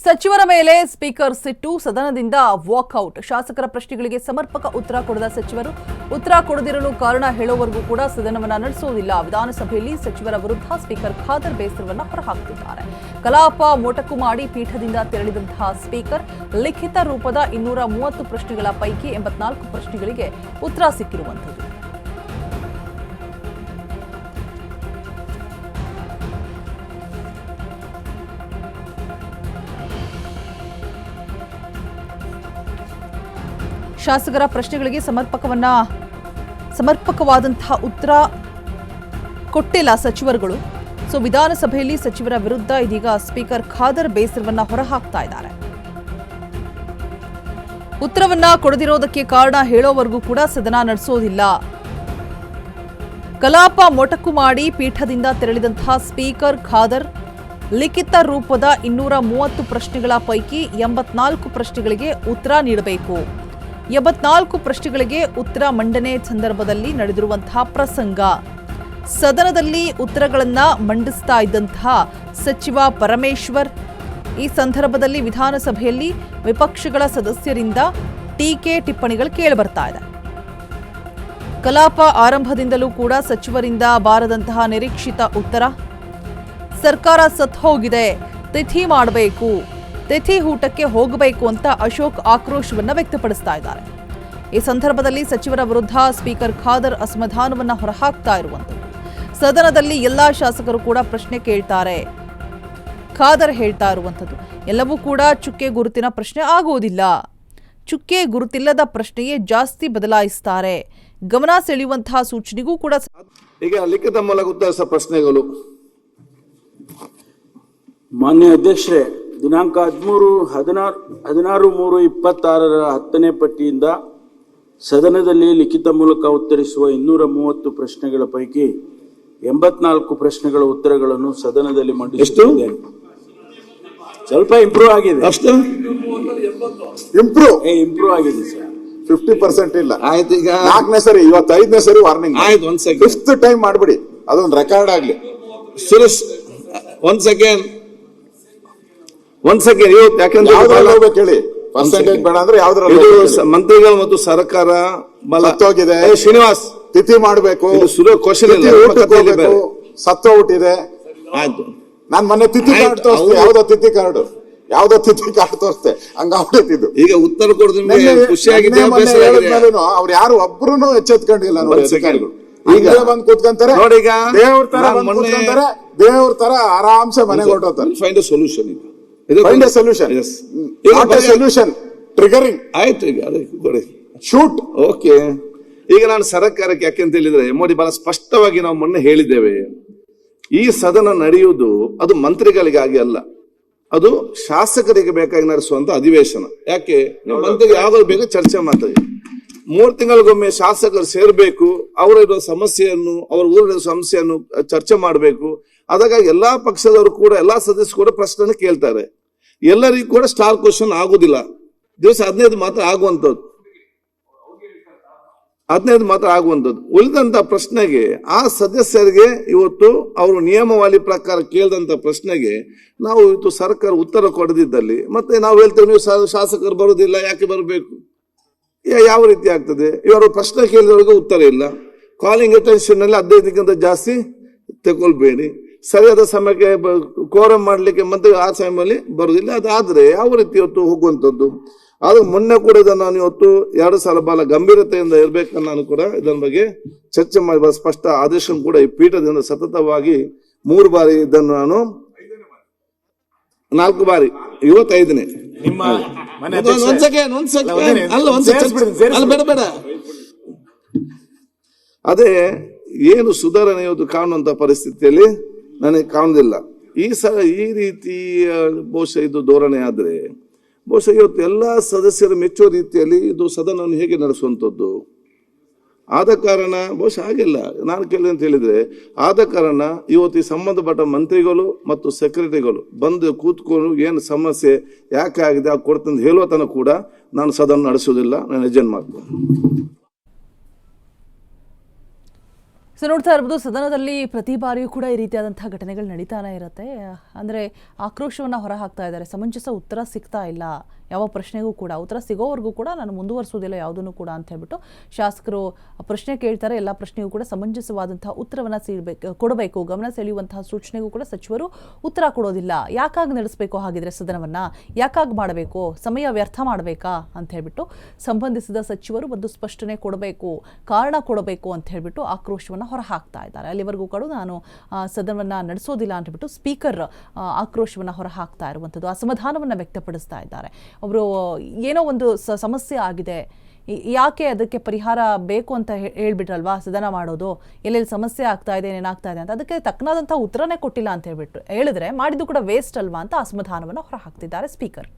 ಸಚಿವರ ಮೇಲೆ ಸ್ಪೀಕರ್ ಸಿಟ್ಟು, ಸದನದಿಂದ ವಾಕ್ಔಟ್. ಶಾಸಕರ ಪ್ರಶ್ನೆಗಳಿಗೆ ಸಮರ್ಪಕ ಉತ್ತರ ಕೊಡದ ಸಚಿವರು ಉತ್ತರ ಕೊಡದಿರಲು ಕಾರಣ ಹೇಳುವವರೆಗೂ ಕೂಡ ಸದನವನ್ನ ನಡೆಸುವುದಿಲ್ಲ. ವಿಧಾನಸಭೆಯಲ್ಲಿ ಸಚಿವರ ವಿರುದ್ಧ ಸ್ಪೀಕರ್ ಖಾದರ್ ಬೇಸರವನ್ನ ಹೊರಹಾಕುತ್ತಿದ್ದಾರೆ. ಕಲಾಪ ಮೊಟಕು ಮಾಡಿ ಪೀಠದಿಂದ ತೆರಳಿದಂತಹ ಸ್ಪೀಕರ್ ಲಿಖಿತ ರೂಪದ 230 ಪ್ರಶ್ನೆಗಳ ಪೈಕಿ 84 ಪ್ರಶ್ನೆಗಳಿಗೆ ಉತ್ತರ ಸಿಕ್ಕಿರುವಂಥದ್ದು. ಶಾಸಕರ ಪ್ರಶ್ನೆಗಳಿಗೆ ಸಮರ್ಪಕವಾದಂತಹ ಉತ್ತರ ಕೊಟ್ಟಿಲ್ಲ ಸಚಿವರುಗಳು. ವಿಧಾನಸಭೆಯಲ್ಲಿ ಸಚಿವರ ವಿರುದ್ಧ ಇದೀಗ ಸ್ಪೀಕರ್ ಖಾದರ್ ಬೇಸರವನ್ನ ಹೊರಹಾಕ್ತಾ ಇದ್ದಾರೆ. ಉತ್ತರವನ್ನ ಕೊಡದಿರೋದಕ್ಕೆ ಕಾರಣ ಹೇಳೋವರೆಗೂ ಕೂಡ ಸದನ ನಡೆಸೋದಿಲ್ಲ. ಕಲಾಪ ಮೊಟಕು ಮಾಡಿ ಪೀಠದಿಂದ ತೆರಳಿದಂತಹ ಸ್ಪೀಕರ್ ಖಾದರ್ ಲಿಖಿತ ರೂಪದ 230 ಪ್ರಶ್ನೆಗಳ ಪೈಕಿ 84 ಪ್ರಶ್ನೆಗಳಿಗೆ ಉತ್ತರ ನೀಡಬೇಕು. 84 ಪ್ರಶ್ನೆಗಳಿಗೆ ಉತ್ತರ ಮಂಡನೆ ಸಂದರ್ಭದಲ್ಲಿ ನಡೆದಿರುವಂತಹ ಪ್ರಸಂಗ. ಸದನದಲ್ಲಿ ಉತ್ತರಗಳನ್ನ ಮಂಡಿಸ್ತಾ ಇದ್ದಂತಹ ಸಚಿವ ಪರಮೇಶ್ವರ್ ಈ ಸಂದರ್ಭದಲ್ಲಿ ವಿಧಾನಸಭೆಯಲ್ಲಿ ವಿಪಕ್ಷಗಳ ಸದಸ್ಯರಿಂದ ಟೀಕೆ ಟಿಪ್ಪಣಿಗಳು ಕೇಳಿಬರ್ತಾ ಇದೆ. ಕಲಾಪ ಆರಂಭದಿಂದಲೂ ಕೂಡ ಸಚಿವರಿಂದ ಬಾರದಂತಹ ನಿರೀಕ್ಷಿತ ಉತ್ತರ. ಸರ್ಕಾರ ಸತ್ತು ಹೋಗಿದೆ, ತಿಥಿ ಮಾಡಬೇಕು, ತಿಥಿ ಊಟಕ್ಕೆ ಹೋಗಬೇಕು ಅಂತ ಅಶೋಕ್ ಆಕ್ರೋಶವನ್ನ ವ್ಯಕ್ತಪಡಿಸ್ತಾ ಇದ್ದಾರೆ. ಈ ಸಂದರ್ಭದಲ್ಲಿ ಸಚಿವರ ವಿರುದ್ಧ ಸ್ಪೀಕರ್ ಖಾದರ್ ಅಸಮಾಧಾನವನ್ನ ಹೊರಹಾಕ್ತಾ ಇರುವಂಥದ್ದು. ಸದನದಲ್ಲಿ ಎಲ್ಲಾ ಶಾಸಕರು ಕೂಡ ಪ್ರಶ್ನೆ ಕೇಳ್ತಾರೆ. ಖಾದರ್ ಹೇಳ್ತಾ ಇರುವಂಥದ್ದು ಎಲ್ಲವೂ ಕೂಡ ಚುಕ್ಕೆ ಗುರುತಿನ ಪ್ರಶ್ನೆ ಆಗುವುದಿಲ್ಲ. ಚುಕ್ಕೆ ಗುರುತಿಲ್ಲದ ಪ್ರಶ್ನೆಯೇ ಜಾಸ್ತಿ ಬದಲಾಯಿಸ್ತಾರೆ. ಗಮನ ಸೆಳೆಯುವಂತಹ ಸೂಚನೆಗೂ ಕೂಡ ಈಗ ಲಿಖಿತ ಮೂಲಕ ಉತ್ತರಿಸುವ ಪ್ರಶ್ನೆಗಳು. ಮಾನ್ಯ ಅಧ್ಯಕ್ಷರೇ, ದಿನಾಂಕ 13/16/2026 10ನೇ ಪಟ್ಟಿಯಿಂದ ಸದನದಲ್ಲಿ ಲಿಖಿತ ಮೂಲಕ ಉತ್ತರಿಸುವ 230 ಪ್ರಶ್ನೆಗಳ ಪೈಕಿ 84 ಪ್ರಶ್ನೆಗಳ ಉತ್ತರಗಳನ್ನು ಸದನದಲ್ಲಿ ಮಂಡಿಸುತ್ತಿದ್ದೇನೆ. ಸ್ವಲ್ಪ ಇಂಪ್ರೂವ್ ಆಗಿದೆ. ಅಷ್ಟು ಇಂಪ್ರೂವ್ ಆಗಿದೆ ಸರ್. 50% ಇಲ್ಲ. ಆಯ್ತು. ಈಗ 4ನೇ ಸರಿ, ಇವತ್ತು 5ನೇ ಸರಿ ವಾರ್ನಿಂಗ್. ಆಯ್ತು, ಒಂದ್ ಸೆಕೆಂಡ್. 5th ಟೈಮ್ ಮಾಡ್ಬಿಡಿ, ಅದೊಂದು ರೆಕಾರ್ಡ್ ಆಗ್ಲಿ. ಸುರೇಶ್, ಒಂದ್ ಸೆಕೆಂಡ್. ಇವತ್ತು ಯಾಕಂದ್ರೆ ಹೋಗ್ಬೇಕು ಹೇಳಿ. ಪರ್ಸೆಂಟೇಜ್ ಬೇಡ ಅಂದ್ರೆ ಯಾವ್ದ್ರಲ್ಲಿ ಮಂತ್ರಿಗಳು ಮತ್ತು ಸರ್ಕಾರ ಸತ್ತೋಗಿದೆ. ಶ್ರೀನಿವಾಸ್, ತಿಥಿ ಮಾಡಬೇಕು, ಕ್ವಶನ್ ಸತ್ತೋಗ್ಬಿಟ್ಟಿದೆ. ಆಯ್ತು, ನಾನ್ ಮೊನ್ನೆ ತಿಥಿ ಕಾರ್ಡ್ ತೋರಿಸ್ತೆ. ಯಾವ್ದೋ ತಿಥಿ ಕಾರ್ಡ್ ತೋರಿಸ್ತೆ, ಹಂಗಾಗ್ಬಿಟ್ಟಿದ್ದು. ಈಗ ಉತ್ತರ ಕೊಡೋದ್ರಿಂದ ಖುಷಿಯಾಗಿದೆ. ಅವ್ರು ಯಾರು ಒಬ್ರು ಎಚ್ಚೆತ್ಕೊಂಡಿಲ್ಲ ನೋಡಿ. ಅಧಿಕಾರಿಗಳು ಈಗ ಬಂದ್ ಕೂತ್ಕೊಂತಾರೆ, ದೇವ್ರ ತರ ಆರಾಮ್ಸೆ ಮನೆಗೆ ಹೊರಟೋತಾರೆ. Find a solution. Solution triggering ಆಯ್ತು. ಈಗ ಶೂಟ್. ಓಕೆ. ಈಗ ನಾನು ಸರ್ಕಾರಕ್ಕೆ ಯಾಕೆಂತ ಹೇಳಿದ್ರೆ, ಮೋದಿ ಬಹಳ ಸ್ಪಷ್ಟವಾಗಿ ನಾವು ಮೊನ್ನೆ ಹೇಳಿದ್ದೇವೆ, ಈ ಸದನ ನಡೆಯುವುದು ಅದು ಮಂತ್ರಿಗಳಿಗಾಗಿ ಅಲ್ಲ, ಅದು ಶಾಸಕರಿಗೆ ಬೇಕಾಗಿ ನಡೆಸುವಂತ ಅಧಿವೇಶನ. ಯಾಕೆ ಮಂತ್ರಿಗೆ ಯಾವ್ದಾದ್ರು ಬೇಕು ಚರ್ಚೆ ಮಾಡ್ತಾರೆ. 3 ತಿಂಗಳಿಗೊಮ್ಮೆ ಶಾಸಕರು ಸೇರ್ಬೇಕು, ಅವರ ಸಮಸ್ಯೆಯನ್ನು, ಅವರ ಊರಿನ ಸಮಸ್ಯೆಯನ್ನು ಚರ್ಚೆ ಮಾಡಬೇಕು. ಅದಕ್ಕಾಗಿ ಎಲ್ಲಾ ಪಕ್ಷದವರು ಕೂಡ, ಎಲ್ಲಾ ಸದಸ್ಯರು ಕೂಡ ಪ್ರಶ್ನೆ ಕೇಳ್ತಾರೆ. ಎಲ್ಲರಿಗೂ ಕೂಡ ಸ್ಟಾರ್ ಕ್ವಶನ್ ಆಗುದಿಲ್ಲ. ದಿವಸ 15 ಮಾತ್ರ ಆಗುವಂಥದ್ದು, 15 ಮಾತ್ರ ಆಗುವಂಥದ್ದು. ಉಳಿದಂತ ಪ್ರಶ್ನೆಗೆ ಆ ಸದಸ್ಯರಿಗೆ ಇವತ್ತು ಅವರು ನಿಯಮಾವಳಿ ಪ್ರಕಾರ ಕೇಳಿದಂತ ಪ್ರಶ್ನೆಗೆ ನಾವು ಇವತ್ತು ಸರ್ಕಾರ ಉತ್ತರ ಕೊಡದಿದ್ದಲ್ಲಿ ಮತ್ತೆ ನಾವು ಹೇಳ್ತೇವೆ, ನೀವು ಶಾಸಕರು ಬರುವುದಿಲ್ಲ, ಯಾಕೆ ಬರಬೇಕು? ಯಾವ ರೀತಿ ಆಗ್ತದೆ? ಇವರು ಪ್ರಶ್ನೆ ಕೇಳಿದವರಿಗೆ ಉತ್ತರ ಇಲ್ಲ. ಕಾಲಿಂಗ್ ಅಟೆನ್ಷನ್ ನಲ್ಲಿ 15ಕ್ಕಿಂತ ಜಾಸ್ತಿ ತಗೊಳ್ಬೇಡಿ. ಸರಿಯಾದ ಸಮಯಕ್ಕೆ ಕೋರಂ ಮಾಡ್ಲಿಕ್ಕೆ ಮತ್ತೆ ಆ ಸಮಯದಲ್ಲಿ ಬರುವುದಿಲ್ಲ. ಅದಾದ್ರೆ ಯಾವ ರೀತಿ ಇವತ್ತು ಹೋಗುವಂಥದ್ದು? ಆದ್ರೆ ಮೊನ್ನೆ ಕೂಡ ಇದನ್ನು ನಾನು ಇವತ್ತು 2 ಸಲ ಬಹಳ ಗಂಭೀರತೆಯಿಂದ ಇರ್ಬೇಕನ್ನ ನಾನು ಕೂಡ ಇದರ ಬಗ್ಗೆ ಚರ್ಚೆ ಮಾಡಿ ಸ್ಪಷ್ಟ ಆದೇಶ ಕೂಡ ಈ ಪೀಠದಿಂದ ಸತತವಾಗಿ 3 ಬಾರಿ ಇದನ್ನು ನಾನು 4 ಬಾರಿ, ಇವತ್ತು 5ನೇ. ಬೇಡ ಅದೇ ಏನು ಸುಧಾರಣೆ ಇವತ್ತು ಕಾಣುವಂತ ಪರಿಸ್ಥಿತಿಯಲ್ಲಿ ನನಗೆ ಕಾಣುದಿಲ್ಲ. ಈ ರೀತಿ ಬಹುಶಃ ಇದು ಧೋರಣೆ ಆದ್ರೆ ಬಹುಶಃ ಇವತ್ತು ಎಲ್ಲಾ ಸದಸ್ಯರು ಮೆಚ್ಚುವ ರೀತಿಯಲ್ಲಿ ಇದು ಸದನವನ್ನು ಹೇಗೆ ನಡೆಸುವಂಥದ್ದು? ಆದ ಕಾರಣ ಬಹುಶಃ ಆಗಿಲ್ಲ. ನಾನು ಕೇಳಿದೆ ಅಂತ ಹೇಳಿದ್ರೆ, ಆದ ಕಾರಣ ಇವತ್ತು ಈ ಸಂಬಂಧಪಟ್ಟ ಮಂತ್ರಿಗಳು ಮತ್ತು ಸೆಕ್ರೆಟರಿಗಳು ಬಂದು ಕೂತ್ಕೊಂಡು ಏನು ಸಮಸ್ಯೆ ಯಾಕೆ ಆಗಿದೆ ಆ ಕೊಡ್ತಂದು ಹೇಳುವ ತನಕ ಕೂಡ ನಾನು ಸದನ ನಡೆಸುವುದಿಲ್ಲ. ನಾನು ಎಜೆಂಟ್ ಮಾಡ್ತೇನೆ. ಸೊ ನೋಡ್ತಾ ಇರ್ಬೋದು, ಸದನದಲ್ಲಿ ಪ್ರತಿ ಬಾರಿಯೂ ಕೂಡ ಈ ರೀತಿಯಾದಂತಹ ಘಟನೆಗಳು ನಡೀತಾನೆ ಇರುತ್ತೆ. ಅಂದರೆ ಆಕ್ರೋಶವನ್ನು ಹೊರಹಾಕ್ತಾ ಇದ್ದಾರೆ. ಸಮಂಜಸ ಉತ್ತರ ಸಿಗ್ತಾ ಇಲ್ಲ ಯಾವ ಪ್ರಶ್ನೆಗೂ ಕೂಡ. ಉತ್ತರ ಸಿಗೋವರೆಗೂ ಕೂಡ ನಾನು ಮುಂದುವರಿಸೋದಿಲ್ಲ ಯಾವುದನ್ನು ಕೂಡ ಅಂತ ಹೇಳ್ಬಿಟ್ಟು ಶಾಸಕರು ಪ್ರಶ್ನೆ ಕೇಳ್ತಾರೆ. ಎಲ್ಲ ಪ್ರಶ್ನೆಗೂ ಕೂಡ ಸಮಂಜಸವಾದಂತಹ ಉತ್ತರವನ್ನು ಕೊಡಬೇಕು. ಗಮನ ಸೆಳೆಯುವಂತಹ ಸೂಚನೆಗೂ ಕೂಡ ಸಚಿವರು ಉತ್ತರ ಕೊಡೋದಿಲ್ಲ. ಯಾಕಾಗಿ ನಡೆಸಬೇಕು ಹಾಗಿದ್ರೆ ಸದನವನ್ನು? ಯಾಕಾಗಿ ಮಾಡಬೇಕು? ಸಮಯ ವ್ಯರ್ಥ ಮಾಡಬೇಕಾ ಅಂತ ಹೇಳ್ಬಿಟ್ಟು ಸಂಬಂಧಿಸಿದ ಸಚಿವರು ಒಂದು ಸ್ಪಷ್ಟನೆ ಕೊಡಬೇಕು, ಕಾರಣ ಕೊಡಬೇಕು ಅಂತ ಹೇಳ್ಬಿಟ್ಟು ಆಕ್ರೋಶವನ್ನು ಹೊರಹಾಕ್ತಾ ಇದ್ದಾರೆ. ಅಲ್ಲಿವರೆಗೂ ಕೂಡ ನಾನು ಸದನವನ್ನು ನಡೆಸೋದಿಲ್ಲ ಅಂತ ಹೇಳ್ಬಿಟ್ಟು ಸ್ಪೀಕರ್ ಆಕ್ರೋಶವನ್ನು ಹೊರಹಾಕ್ತಾ ಇರುವಂಥದ್ದು, ಅಸಮಾಧಾನವನ್ನು ವ್ಯಕ್ತಪಡಿಸ್ತಾ ಇದ್ದಾರೆ. ಅವರು ಏನೋ ಒಂದು ಸಮಸ್ಯೆ ಆಗಿದೆ, ಯಾಕೆ ಅದಕ್ಕೆ ಪರಿಹಾರ ಬೇಕು ಅಂತ ಹೇಳ್ಬಿಟ್ರಲ್ವಾ ಸದನ ಮಾಡೋದು, ಎಲ್ಲೆಲ್ಲಿ ಸಮಸ್ಯೆ ಆಗ್ತಾ ಇದೆ, ಏನಾಗ್ತಾ ಇದೆ ಅಂತ, ಅದಕ್ಕೆ ತಕ್ಕನಾದಂಥ ಉತ್ತರನೇ ಕೊಟ್ಟಿಲ್ಲ ಅಂತ ಹೇಳಿದ್ರೆ ಮಾಡಿದ್ದು ಕೂಡ ವೇಸ್ಟ್ ಅಲ್ವಾ ಅಂತ ಅಸಮಾಧಾನವನ್ನು ಹೊರಹಾಕ್ತಿದ್ದಾರೆ ಸ್ಪೀಕರ್.